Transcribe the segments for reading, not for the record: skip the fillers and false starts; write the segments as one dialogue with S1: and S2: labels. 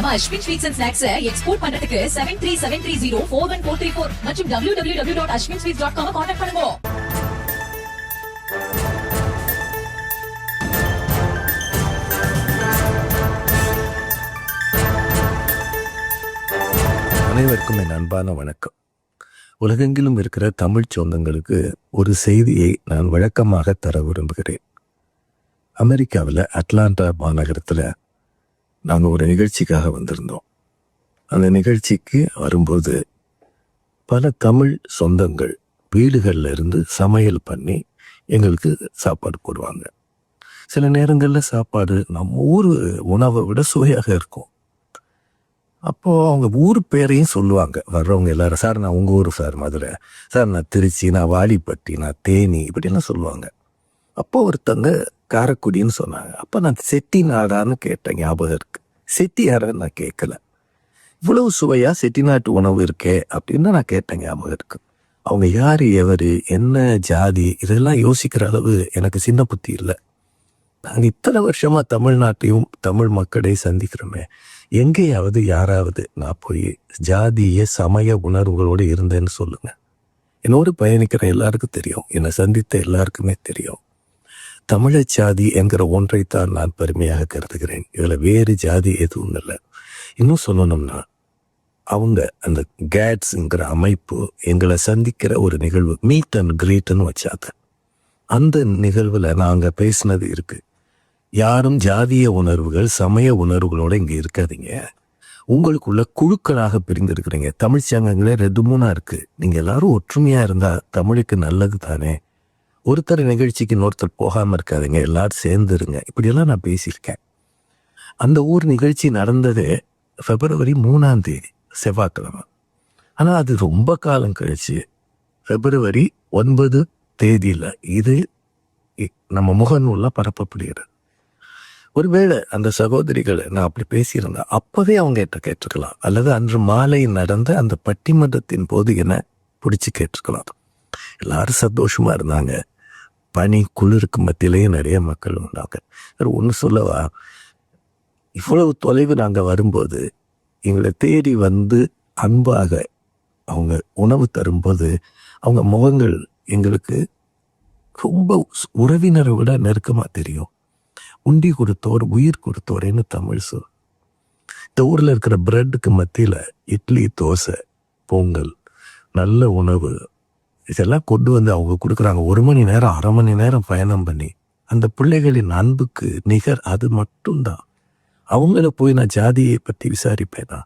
S1: நம்ம Ashwin sweets and snacks export பண்றதுக்கு 7373041434 மற்றும் www.ashwinsweets.com கான்டாக்ட் பண்ணுங்க.
S2: அனைவருக்கும் என் அன்பான வணக்கம். உலகெங்கிலும் இருக்கிற தமிழ் சொந்தங்களுக்கு ஒரு செய்தியை நான் வழக்கமாக தர விரும்புகிறேன். அமெரிக்காவில் அட்லாண்டா மாநகரத்தில் நாங்கள் ஒரு நிகழ்ச்சிக்காக வந்திருந்தோம். அந்த நிகழ்ச்சிக்கு வரும்போது பல தமிழ் சொந்தங்கள் வீடுகளில் இருந்து சமையல் பண்ணி எங்களுக்கு சாப்பாடு போடுவாங்க. சில நேரங்களில் சாப்பாடு நம்ம ஊர் உணவை விட சுவையாக இருக்கும். அப்போது அவங்க ஊர் பேரையும் சொல்லுவாங்க வர்றவங்க எல்லாரும். சார் நான் உங்கள் ஊர் சார் மதுரை, சார் நான் திருச்சி, நான் வாலிப்பட்டி, நான் தேனி, இப்படிலாம் சொல்லுவாங்க. அப்போ ஒருத்தங்க காரைக்குடின்னு சொன்னாங்க. அப்போ நான் செட்டி நாடான்னு கேட்டேன், ஞாபகம் இருக்கு. செட்டியாரன்னு நான் கேட்கல. இவ்வளவு சுவையா செட்டிநாட்டு உணவு இருக்கே அப்படின்னு நான் கேட்டேன், ஞாபகம் இருக்கு. அவங்க யார், எவர், என்ன ஜாதி, இதெல்லாம் யோசிக்கிற அளவு எனக்கு சின்ன புத்தி இல்லை. நாங்கள் இத்தனை வருஷமா தமிழ்நாட்டையும் தமிழ் மக்களையும் சந்திக்கிறோமே, எங்கேயாவது யாராவது நான் போய் ஜாதிய சமய உணர்வுகளோடு இருந்தேன்னு சொல்லுங்க. என்னோடு பயணிக்கிற எல்லாருக்கும் தெரியும், என்னை சந்தித்த எல்லாருக்குமே தெரியும். தமிழர் ஜாதி என்கிற ஒன்றைத்தான் நான் பெருமையாக கருதுகிறேன். இதில் வேறு ஜாதி எதுவும் இல்லை. இன்னும் சொல்லணும்னா அவங்க அந்த கேட்ஸுங்கிற அமைப்பு எங்களை சந்திக்கிற ஒரு நிகழ்வு, மீட் அண்ட் கிரீட்னு வச்சாங்க. அந்த நிகழ்வில் நாங்கள் பேசினது இருக்கு. யாரும் ஜாதிய உணர்வுகள் சமய உணர்வுகளோடு இங்கே இருக்காதீங்க. உங்களுக்குள்ள குழுக்களாக பிரிந்திருக்கிறீங்க. தமிழ் சங்கங்களே 2-3 இருக்கு. நீங்கள் எல்லாரும் ஒற்றுமையாக இருந்தால் தமிழுக்கு நல்லது தானே. ஒருத்தர் நிகழ்ச்சிக்கு இன்னொருத்தர் போகாமல் இருக்காதுங்க, எல்லாரும் சேர்ந்துருங்க. இப்படியெல்லாம் நான் பேசியிருக்கேன். அந்த ஊர் நிகழ்ச்சி நடந்ததே February 3 செவ்வாய்க்கிழமை. ஆனால் அது ரொம்ப காலம் கழிச்சு February 9 இது நம்ம முகநூலில் பரப்பப்படுகிறது. ஒருவேளை அந்த சகோதரிகளை நான் அப்படி பேசியிருந்தேன், அப்போவே அவங்க கிட்ட கேட்டிருக்கலாம். அல்லது அன்று மாலை நடந்த அந்த பட்டிமன்றத்தின் போது என்ன பிடிச்சி கேட்டிருக்கலாம். எல்லாரும் சந்தோஷமா இருந்தாங்க. பனி குளிருக்கு மத்தியிலேயும் நிறைய மக்கள் வந்தாங்க. ஒன்று சொல்லவா, இவ்வளவு தொலைவு நாங்கள் வரும்போது எங்களை தேடி வந்து அன்பாக அவங்க உணவு தரும்போது அவங்க முகங்கள் எங்களுக்கு ரொம்ப உறவினரை விட நெருக்கமாக தெரியும். உண்டி கொடுத்தோர் உயிர் கொடுத்தோரேன்னு தமிழ் சொல். இந்த ஊரில் இருக்கிற பிரெட்டுக்கு மத்தியில் இட்லி, தோசை, பொங்கல், நல்ல உணவு இதெல்லாம் கொண்டு வந்து அவங்க கொடுக்குறாங்க. 1 மணி நேரம் 1/2 மணி நேரம் பயணம் பண்ணி. அந்த பிள்ளைகளின் அன்புக்கு நிகர் அது மட்டும்தான். அவங்கள போய் நான் ஜாதியை பற்றி விசாரிப்பேனா?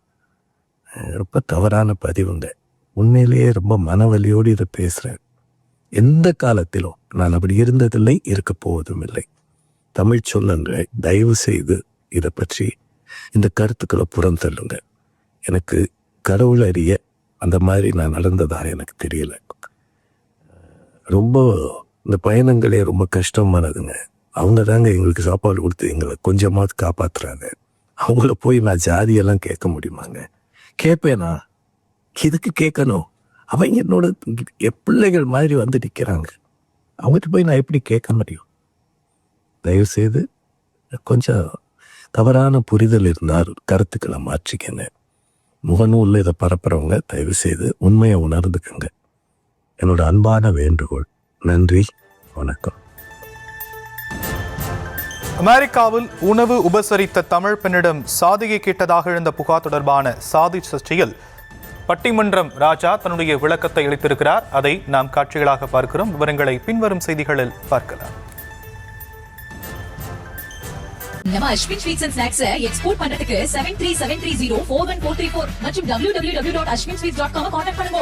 S2: ரொம்ப தவறான பதிவுங்க. உண்மையிலேயே ரொம்ப மனவலியோடு இதை பேசுகிறேன். எந்த காலத்திலும் நான் அப்படி இருந்ததில்லை, இருக்க போவதும் இல்லை. தமிழ் சொல்லுங்க, தயவு செய்து இதை பற்றி இந்த கருத்துக்களை புறந்தள்ளுங்க. எனக்கு கடவுள் அறிய அந்த மாதிரி நான் நடந்ததாக எனக்கு தெரியல. ரொம்ப இந்த பயணங்களே ரொம்ப கஷ்டமானதுங்க. அவங்க தாங்க எங்களுக்கு சாப்பாடு கொடுத்து எங்களை கொஞ்சமாவது காப்பாற்றுறாங்க. அவங்கள போய் நான் ஜாதியெல்லாம் கேட்க முடியுமாங்க? கேட்பேனா? இதுக்கு கேட்கணும். அவங்க என்னோட பிள்ளைகள் மாதிரி வந்து நிற்கிறாங்க. அவங்ககிட்ட போய் நான் எப்படி கேட்க முடியும்? தயவுசெய்து கொஞ்சம் தவறான புரிதல் இருந்தால் கருத்துக்களை மாற்றிக்கங்க. முகநூலில் இதை பரப்புறவங்க தயவுசெய்து உண்மையை உணர்ந்துக்கங்க. என்னோட அன்பான வேண்டுகோள். நன்றி, வணக்கம்.
S3: அமெரிக்காவில் உணவு உபசரித்த தமிழ் பெண்ணிடம் சாதியை கேட்டதாக எழுந்த புகார் தொடர்பான சாதி சர்ச்சையில் பட்டிமன்றம் ராஜா தன்னுடைய விளக்கத்தை அளித்திருக்கிறார். அதை நாம் காட்சிகளாக பார்க்கிறோம். விவரங்களை பின்வரும் செய்திகளில் பார்க்கலாம்.
S1: நம்ம Ashwin sweets and snacks export பண்றதுக்கு 7373041434 மற்றும் www.ashwinsweets.com கான்டாக்ட் பண்ணுங்க.